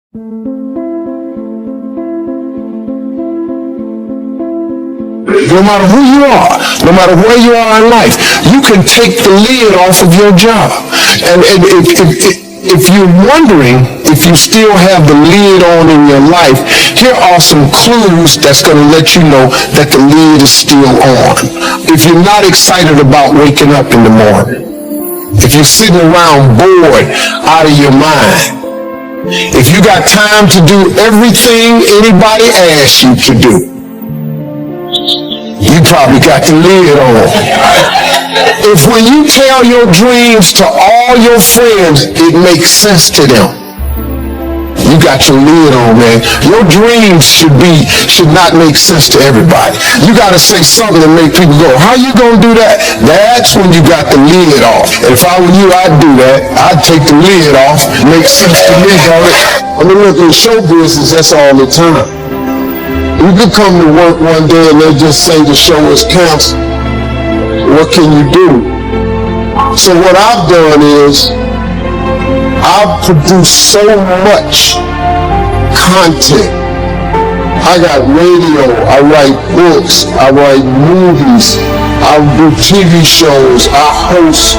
No matter who you are, no matter where you are in life, you can take the lid off of your job. And if you're wondering if you still have the lid on in your life, here are some clues that's going to let you know that the lid is still on. If you're not excited about waking up in the morning, if you're sitting around bored out of your mind, if you got time to do everything anybody asks you to do, you probably got the lid on. If when you tell your dreams to all your friends, it makes sense to them, you got your lid on, man. Your dreams should not make sense to everybody. You got to say something to make people go, how you going to do that? That's when you got the lid off. And if I were you, I'd do that. I'd take the lid off. Makes sense to me, I mean, look, in show business, that's all the time. You could come to work one day and they just say the show is canceled. What can you do? So what I've done is I've produced so much content. I got radio, I write books, I write movies, I do TV shows, I host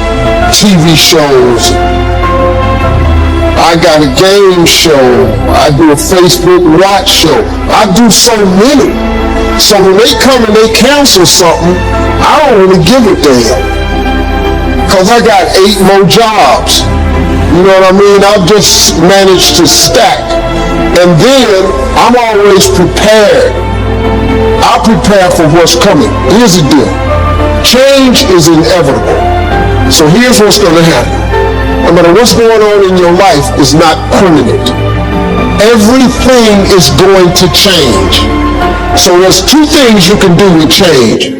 TV shows. I got a game show. I do a Facebook watch show. I do so many. So when they come and they cancel something, I don't really give a damn. Because I got 8 more jobs. You know what I mean? I've just managed to stack. And then I'm always prepared. I prepare for what's coming. Here's the deal. Change is inevitable. So here's what's going to happen. No matter what's going on in your life is not permanent. Everything is going to change. So there's 2 things you can do with change.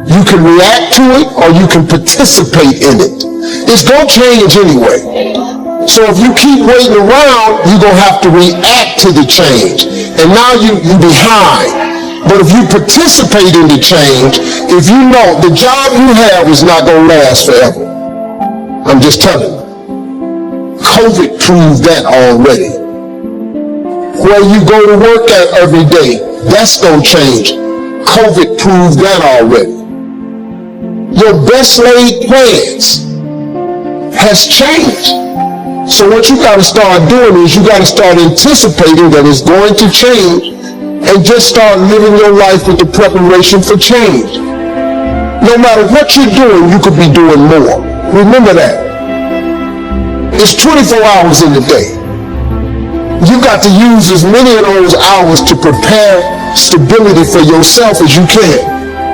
You can react to it or you can participate in it. It's going to change anyway. So if you keep waiting around, you're going to have to react to the change. And now you're behind. But if you participate in the change, if you know the job you have is not going to last forever. I'm just telling you. COVID proved that already. Where you go to work at every day, that's going to change. COVID proved that already. Your best laid plans has changed. So what you got to start doing is you got to start anticipating that it's going to change and just start living your life with the preparation for change. No matter what you're doing, you could be doing more. Remember that. It's 24 hours in the day. You got to use as many of those hours to prepare stability for yourself as you can.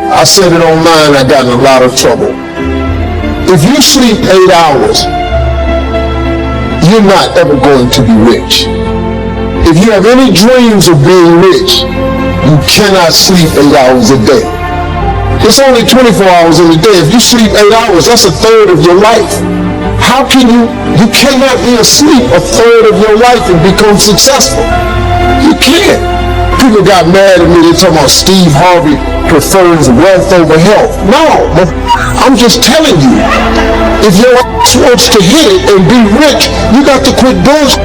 I said it online, I got in a lot of trouble. If you sleep 8 hours, you're not ever going to be rich. If you have any dreams of being rich, you cannot sleep 8 hours a day. It's only 24 hours in a day. If you sleep 8 hours, that's a third of your life. How can you cannot be asleep a third of your life and become successful. You can't. People got mad at me, they talking about Steve Harvey prefers wealth over health. No, I'm just telling you, if your ass wants to hit it and be rich, you got to quit bullshit.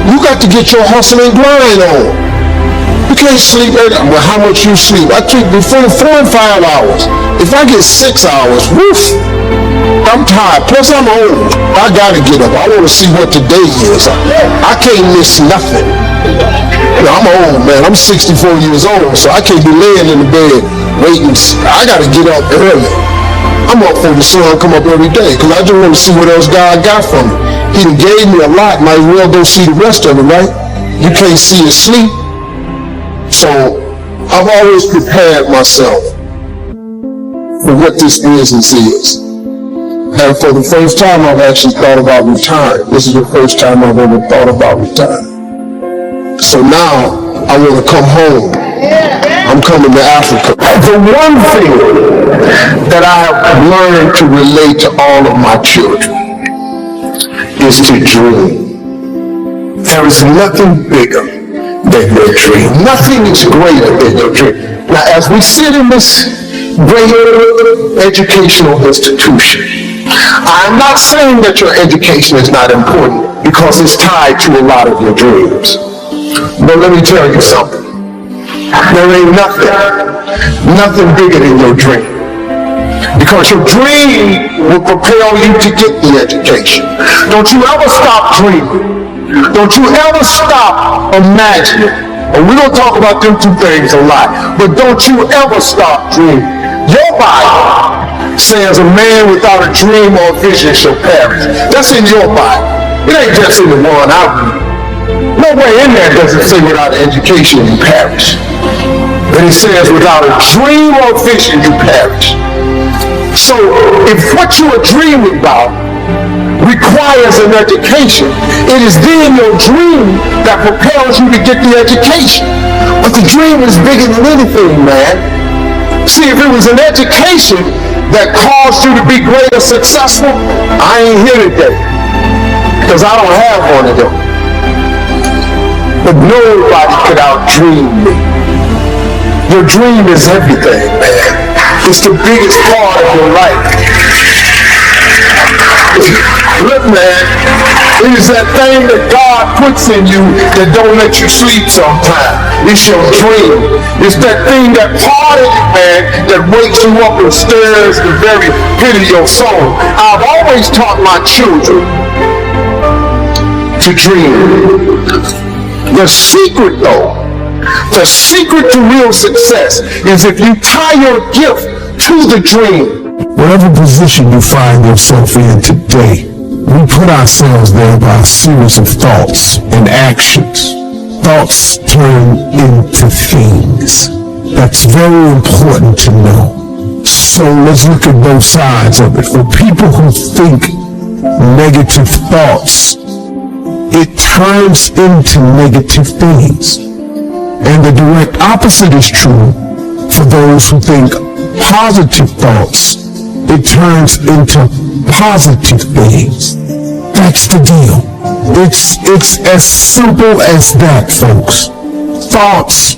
You got to get your hustle and grind on. You can't sleep 8 hours. Well, how much you sleep? I keep between 4 and 5 hours. If I get 6 hours, woof, I'm tired. Plus, I'm old. I gotta get up. I want to see what today is. I can't miss nothing. You know, I'm old, man. I'm 64 years old, so I can't be laying in the bed waiting. I gotta get up early. I'm up for the sun come up every day because I just want to see what else God got for me. He done gave me a lot. Might as well go see the rest of it, right? You can't see it sleep. So I've always prepared myself for what this business is. And for the first time, I've actually thought about retiring. This is the first time I've ever thought about retiring. So now I want to come home. I'm coming to Africa. The one thing that I have learned to relate to all of my children is to dream. There is nothing bigger than your dream. Nothing is greater than your dream. Now, as we sit in this great educational institution, I'm not saying that your education is not important. because it's tied to a lot of your dreams. But let me tell you something. There ain't nothing bigger than your dream. Because your dream will propel you to get the education. Don't you ever stop dreaming. Don't you ever stop imagining. And we're going to talk about them two things a lot. But don't you ever stop dreaming. Your Bible says a man without a dream or a vision shall perish. That's in your Bible. It ain't just in the one I read. Nowhere in there does it say without education you perish. But it says without a dream or vision you perish. So if what you are dreaming about requires an education, it is then your dream that propels you to get the education. But the dream is bigger than anything, man. See, if it was an education that caused you to be great or successful, I ain't here today. Because I don't have one of them. But nobody could outdream me. Your dream is everything, man. It's the biggest part of your life. Look, man, it is that thing that God puts in you that don't let you sleep sometimes. It's your dream. It's that thing, that part of you, man, that wakes you up and stirs the very pit of your soul. I've always taught my children to dream. The secret, though, the secret to real success is if you tie your gift to the dream. Whatever position you find yourself in today, we put ourselves there by a series of thoughts and actions. Thoughts turn into things. That's very important to know. So let's look at both sides of it. For people who think negative thoughts, it turns into negative things. And the direct opposite is true for those who think positive thoughts. It turns into positive things. That's the deal. It's as simple as that, folks. Thoughts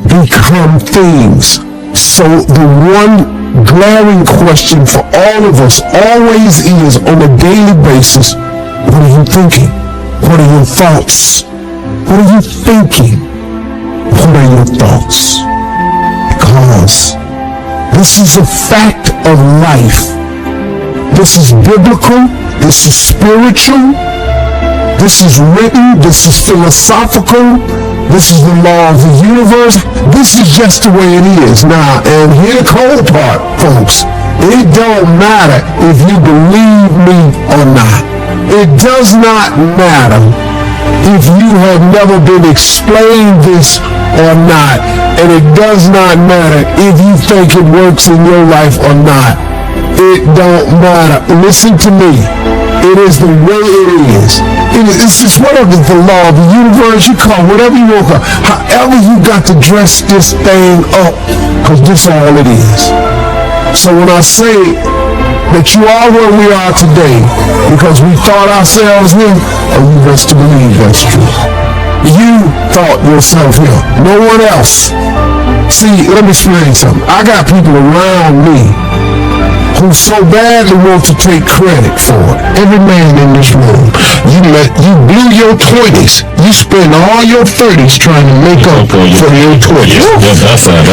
become things. So the one glaring question for all of us always is, on a daily basis, what are you thinking? What are your thoughts? What are you thinking? What are your thoughts? Because this is a fact of life. This is biblical. This is spiritual. This is written. This is philosophical. This is the law of the universe. This is just the way it is. Now, and here's the cold part, folks. It don't matter if you believe me or not. It does not matter if you have never been explained this or not. And it does not matter if you think it works in your life or not. It don't matter. Listen to me. It is the way it is. This is whatever the law of the universe you call, whatever you want to call. However you got to dress this thing up, because this is all it is. So when I say that you are where we are today because we thought ourselves here, you best to believe that's true. You thought yourself here, no one else. See, let me explain something. I got people around me who so badly want to take credit for it. Every man in this room, you blew your 20s. You spend all your 30s trying to make up for your 20s. Yeah,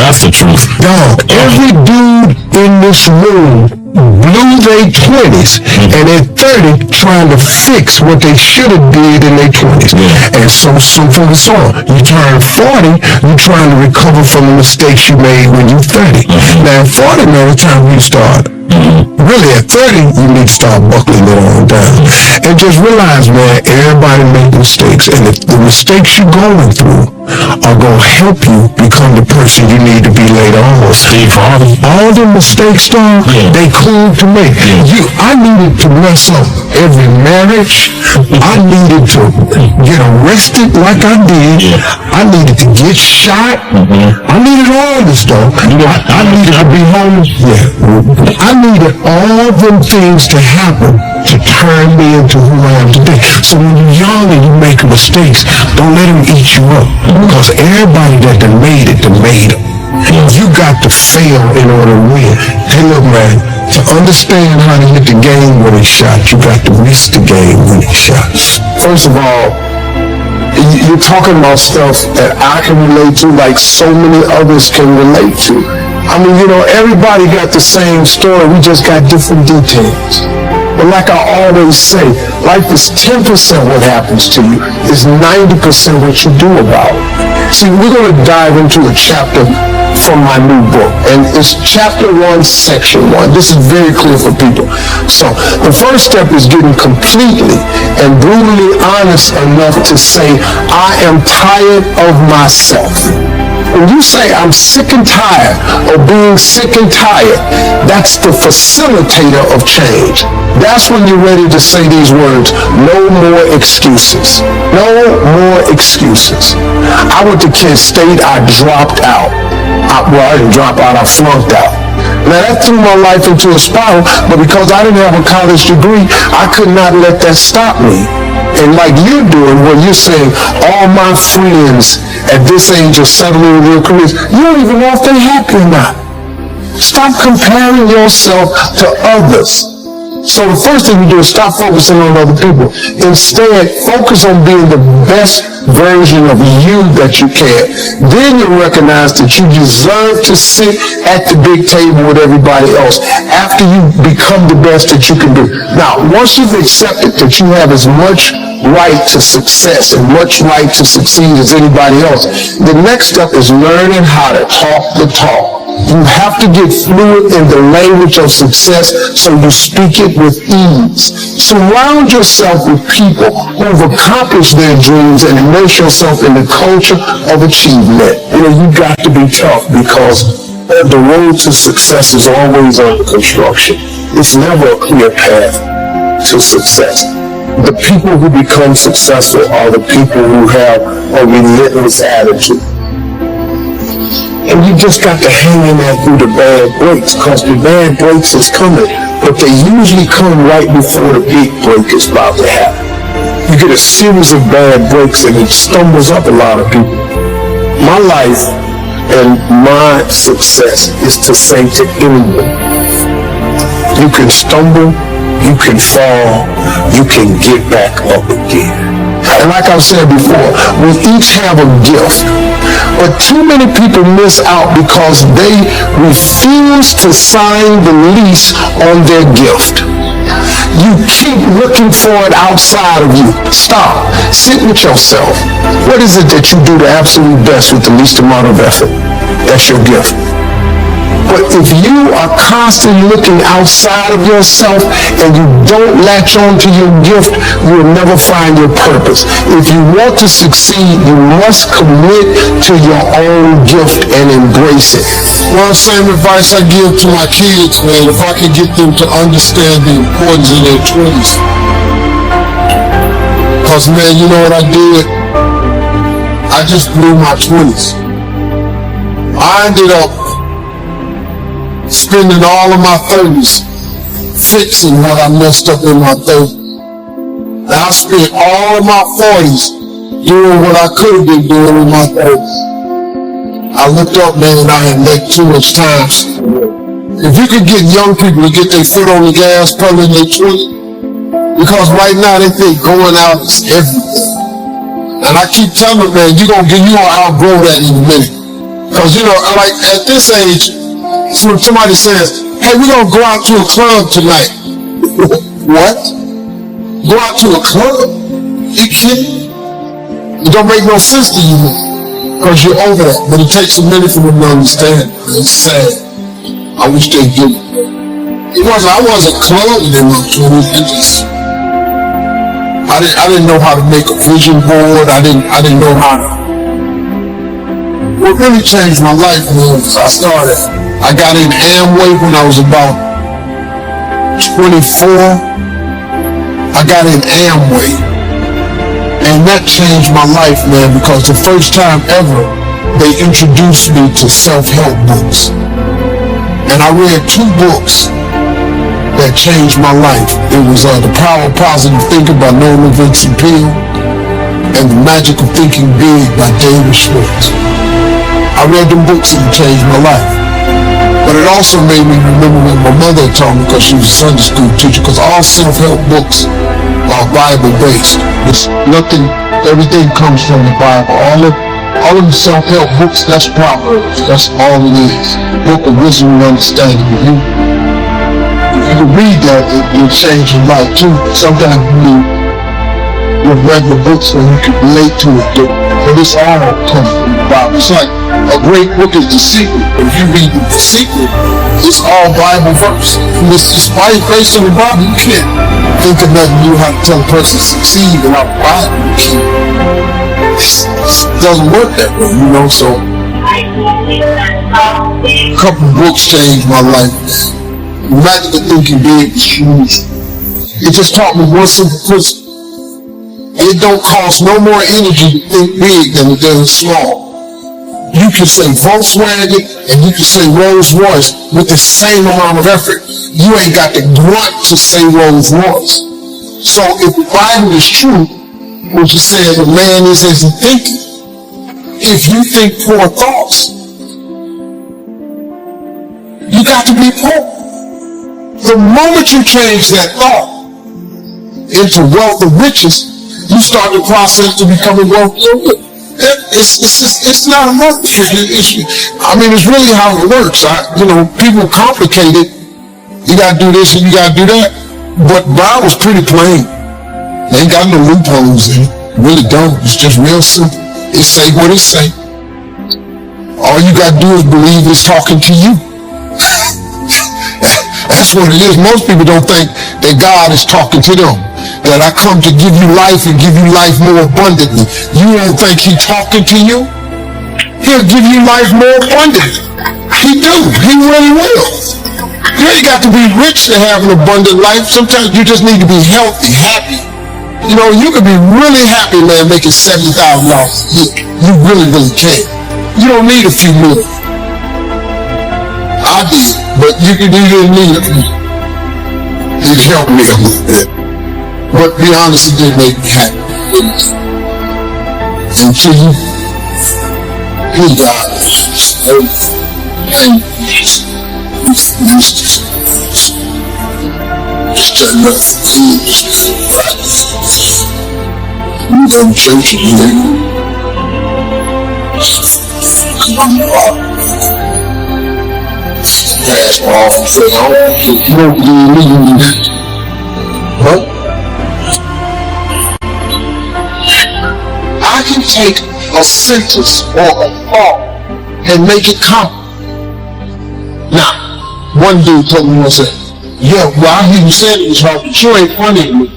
that's the truth. Dog, every dude in this room blew their 20s and at 30 trying to fix what they should have did in their 20s. And so forth and so on. You turn 40, you're trying to recover from the mistakes you made when you're 30. Now at 40, man, it's time you start. Really, at 30, you need to start buckling it on down. And just realize, man, everybody makes mistakes. And if the mistakes you're going through are going to help you become the person you need to be later on. Steve Harvey. All the mistakes, though, they cool to make. I needed to mess up every marriage. I needed to get arrested like I did. I needed to get shot. I needed all this stuff. I needed to be homeless. I needed all them things to happen to turn me into who I am today. So when you're young and you make mistakes, don't let them eat you up. Because everybody that done made it, you got to fail in order to win. Hey, look, man, to understand how to hit the game winning shot, you got to miss the game winning shots. First of all, you're talking about stuff that I can relate to like so many others can relate to. I mean, everybody got the same story. We just got different details. But like I always say, life is 10% what happens to you. It's 90% what you do about it. See, we're going to dive into a chapter from my new book. And it's chapter 1, section 1. This is very clear for people. So the first step is getting completely and brutally honest enough to say, I am tired of myself. When you say, I'm sick and tired of being sick and tired, that's the facilitator of change. That's when you're ready to say these words, no more excuses. No more excuses. I went to Kent State, I dropped out. I didn't drop out, I flunked out. Now that threw my life into a spiral, but because I didn't have a college degree, I could not let that stop me. And like you're doing, where you're saying, all my friends at this age are settling in their careers, you don't even know if they're happy or not. Stop comparing yourself to others. So the first thing you do is stop focusing on other people. Instead, focus on being the best version of you that you can. Then you'll recognize that you deserve to sit at the big table with everybody else after you become the best that you can be. Now, once you've accepted that you have as much right to success and much right to succeed as anybody else, the next step is learning how to talk the talk. You have to get fluid in the language of success so you speak it with ease. Surround yourself with people who've accomplished their dreams and immerse yourself in the culture of achievement. You got to be tough because the road to success is always under construction. It's never a clear path to success. The people who become successful are the people who have a relentless attitude. And you just got to hang in there through the bad breaks, because the bad breaks is coming, but they usually come right before the big break is about to happen. You get a series of bad breaks and it stumbles up a lot of people. My life and my success is to say to anyone, you can stumble, you can fall, you can get back up again. And like I said before, we each have a gift. But too many people miss out because they refuse to sign the lease on their gift. You keep looking for it outside of you. Stop. Sit with yourself. What is it that you do the absolute best with the least amount of effort? That's your gift. But if you are constantly looking outside of yourself and you don't latch on to your gift, you will never find your purpose. If you want to succeed, you must commit to your own gift and embrace it. Well, same advice I give to my kids, man, if I can get them to understand the importance of their 20s. Because, man, you know what I did? I just blew my 20s. I ended up spending all of my 30s fixing what I messed up in my 30s. And I spent all of my 40s doing what I could have been doing in my 30s. I looked up, man, and I had let too much time. If you could get young people to get their foot on the gas probably in their 20s, because right now they think going out is everything. And I keep telling them, man, you're gonna outgrow that in a minute. Because, like at this age, so when somebody says, hey, we're going to go out to a club tonight. What? Go out to a club? You kidding? It don't make no sense to you because you're over that. But it takes a minute for them to understand. It's sad. I wish they'd get it. I wasn't clubbing in my 20s. I didn't know how to make a vision board. I didn't know how to. What really changed my life was I got in Amway when I was about 24. I got in Amway. And that changed my life, man, because the first time ever, they introduced me to self-help books. And I read 2 books that changed my life. It was The Power of Positive Thinking by Norman Vincent Peale and The Magic of Thinking Big by David Schwartz. I read them books and it changed my life. But it also made me remember what my mother taught me because she was a Sunday school teacher, because all self-help books are Bible based. It's nothing, everything comes from the Bible. All of the self-help books, that's Proverbs. That's all it is. Book of wisdom and understanding. If you can read that, it'll change your life too. Sometimes you need your regular books and you can relate to it, but it's all comes from the Bible. It's like a great book is The Secret. If you read The Secret, it's all Bible verse. It's based on the Bible. You can't think of nothing new how to tell a person to succeed without the Bible. You can't. It doesn't work that way, you know. So a couple of books changed my life. Imagine Thinking Big was huge. It just taught me one simple principle. It don't cost no more energy to think big than it does small. You can say Volkswagen and you can say Rolls Royce with the same amount of effort. You ain't got the grunt to say Rolls Royce. So if the Bible is true, what you said, the man is as he thinketh. If you think poor thoughts, you got to be poor. The moment you change that thought into wealth of riches, you start the process to becoming wealthy. It's not a month. It's really how it works. People complicate it. You gotta do this and you gotta do that. But Bible's pretty plain. They ain't got no loopholes in it. Really don't. It's just real simple. It say what it say. All you gotta do is believe it's talking to you. That's what it is. Most people don't think that God is talking to them. That I come to give you life and give you life more abundantly. You don't think He's talking to you? He'll give you life more abundantly. He do. He really will. You ain't got to be rich to have an abundant life. Sometimes you just need to be healthy, happy. You can be really happy, man, making $70,000 a year. You really, really can. You don't need a few million. I did, but you didn't need a few. It helped me a little bit. But be honest, it didn't make me happy. Until you God you go to church and you that's all so you don't believe that. But I can take a sentence or a thought and make it count. Now, one dude told me once, I hear you saying it was hard, but you ain't funny to me.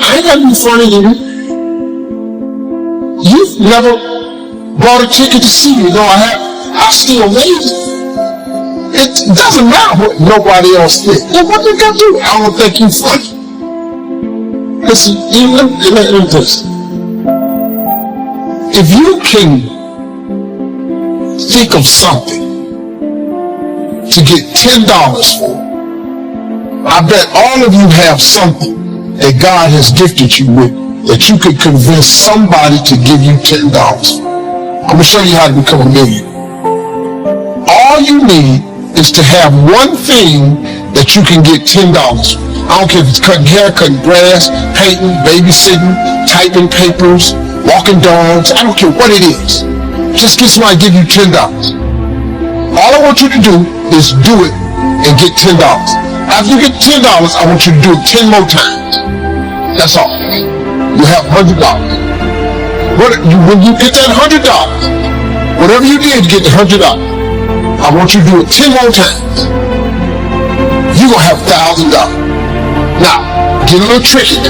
I ain't gotta be funny to you. You've never bought a ticket to see me, though I still made it. It doesn't matter what nobody else did. Then what they got to do? I don't think you're funny. Listen, if you can think of something to get $10 for, I bet all of you have something that God has gifted you with that you could convince somebody to give you $10. I'm going to show you how to become a millionaire. All you need is to have one thing that you can get $10 for. I don't care if it's cutting hair, cutting grass, painting, babysitting, typing papers, walking dogs. I don't care what it is. Just get somebody to give you $10. All I want you to do is do it and get $10. After you get $10, I want you to do it 10 more times. That's all. You have $100. When you get that $100, whatever you did to get the $100, I want you to do it 10 more times. You're going to have $1,000. Now, get a little tricky.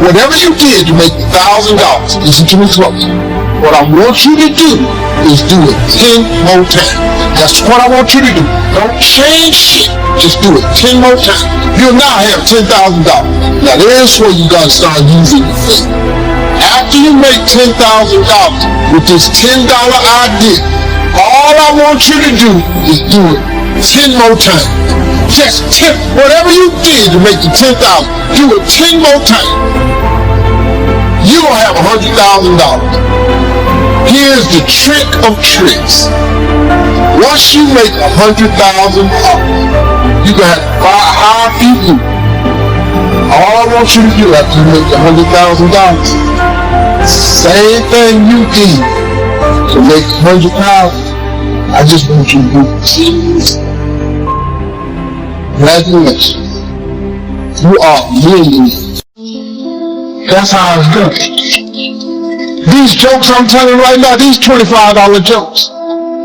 Whatever you did to make $1,000, listen to me close. What I want you to do is do it 10 more times. That's what I want you to do. Don't change shit. Just do it 10 more times. You'll now have $10,000. Now, there's where you got to start using your faith. After you make $10,000 with this $10 idea, all I want you to do is do it 10 more times. Just whatever you did to make the 10,000, do it 10 more times. You're going to have $100,000. Here's the trick of tricks. Once you make $100,000, you're going to have to hire people All I want you to do after you make $100,000, same thing you did to make $100,000, I just want you to do this. Congratulations. You are millionaires. That's how it's done. These jokes I'm telling right now, these $25 jokes.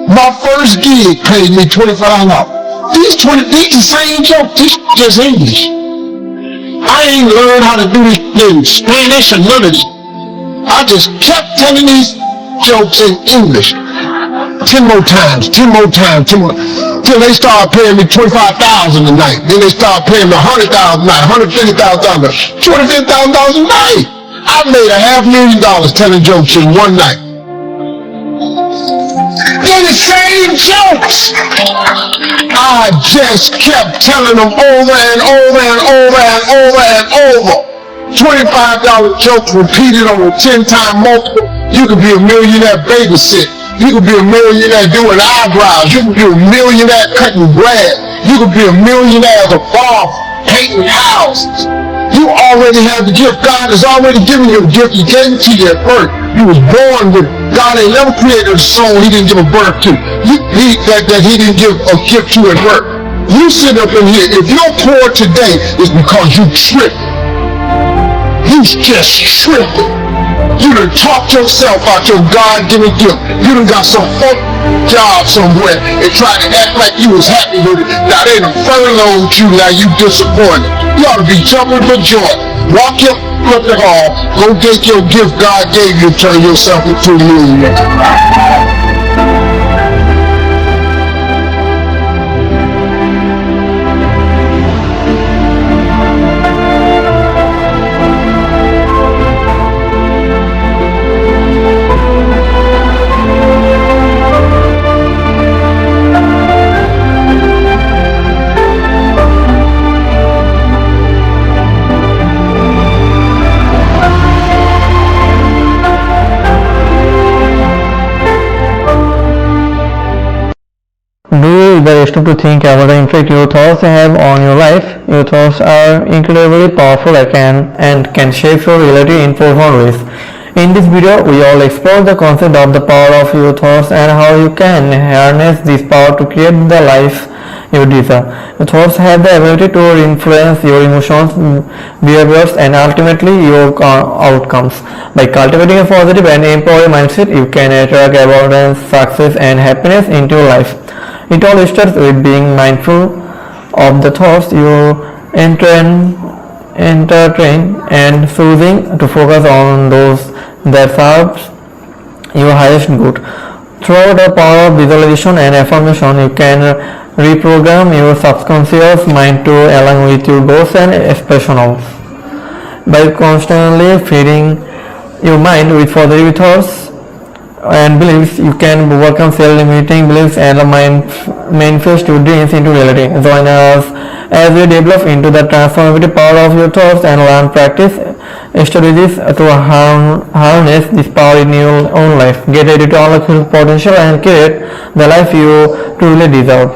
My first gig paid me $25. These the same jokes, these just English. I ain't learned how to do this in Spanish or none of this. I just kept telling these jokes in English. 10 more times, till they started paying me $25,000 a night. Then they started paying me $100,000 a night, $150,000, $250,000 a night. I made $500,000 telling jokes in one night. They're the same jokes. I just kept telling them over and over and over and over and over. $25 jokes repeated over 10 times multiple. You could be a millionaire babysit. You could be a millionaire doing eyebrows. You could be a millionaire cutting grass. You could be a millionaire as a barber, painting houses. You already have the gift. God has already given you a gift. He gave it to you at birth. You was born with it. God ain't never created a soul He didn't give a birth to. That He didn't give a gift to at birth. You sit up in here. If you're poor today, it's because you tripped. You just tripping. You done talked yourself out your God-given gift. You done got some funk job somewhere and tried to act like you was happy with it. Now they done furloughed you, now you disappointed. You ought to be jumping for joy. Walk your up the hall, go take your gift God gave you, turn yourself into a millionaire. Do the rest of to think about the impact your thoughts have on your life. Your thoughts are incredibly powerful and can shape your reality in profound ways. In this video, we all explore the concept of the power of your thoughts and how you can harness this power to create the life you desire. Your thoughts have the ability to influence your emotions, behaviors, and ultimately your outcomes. By cultivating a positive and empowering mindset, you can attract abundance, success, and happiness into your life. It all starts with being mindful of the thoughts you entertain and choosing to focus on those that serve your highest good. Through the power of visualization and affirmation, you can reprogram your subconscious mind to align with your goals and aspirations. By constantly feeding your mind with positive thoughts and beliefs, you can overcome self-limiting beliefs and manifest your dreams into reality. Join us as we develop into the transformative power of your thoughts and learn practice strategies to harness this power in your own life. Get ready to unlock your potential and create the life you truly deserve.